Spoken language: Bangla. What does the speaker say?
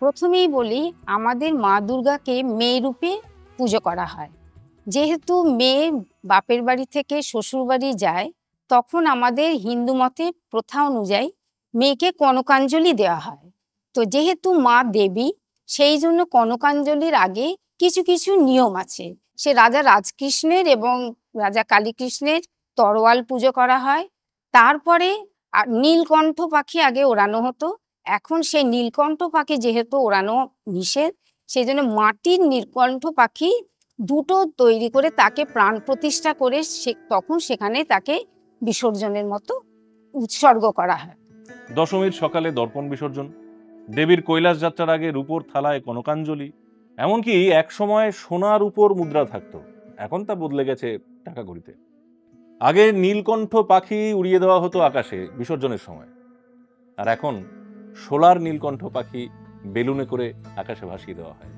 প্রথমেই বলি, আমাদের মা দুর্গাকে মেয়ে রূপে পুজো করা হয়। যেহেতু মেয়ে বাপের বাড়ি থেকে শ্বশুর বাড়ি যায়, তখন আমাদের হিন্দু মতে প্রথা অনুযায়ী মেয়েকে কনকাঞ্জলি দেওয়া হয়। তো যেহেতু মা দেবী, সেই জন্য কনকাঞ্জলির আগে কিছু কিছু নিয়ম আছে। সে রাজা রাজকৃষ্ণের এবং রাজা কালীকৃষ্ণের তরোয়াল পুজো করা হয়। তারপরে নীলকণ্ঠ পাখি আগে ওড়ানো হতো। এখন সেই নীলকণ্ঠ পাখি যেহেতু ওড়ানো নিষেধ, সেই জন্য মাটির নীলকণ্ঠ পাখি দুটো তৈরি করে তাকে প্রাণ প্রতিষ্ঠা করে তখন সেখানে তাকে বিসর্জনের মতো উৎসর্গ করা হয়। দশমীর সকালে দর্পণ বিসর্জন, দেবীর কৈলাস যাত্রার আগে রূপোর থালায় কনকাঞ্জলি, এমনকি এক সময় সোনার উপর মুদ্রা থাকতো, এখন তা বদলে গেছে টাকা কড়িতে। আগে নীলকণ্ঠ পাখি উড়িয়ে দেওয়া হতো আকাশে বিসর্জনের সময়, আর এখন সোলার নীলকণ্ঠ পাখি বেলুনে করে আকাশে ভাসিয়ে দেওয়া হয়।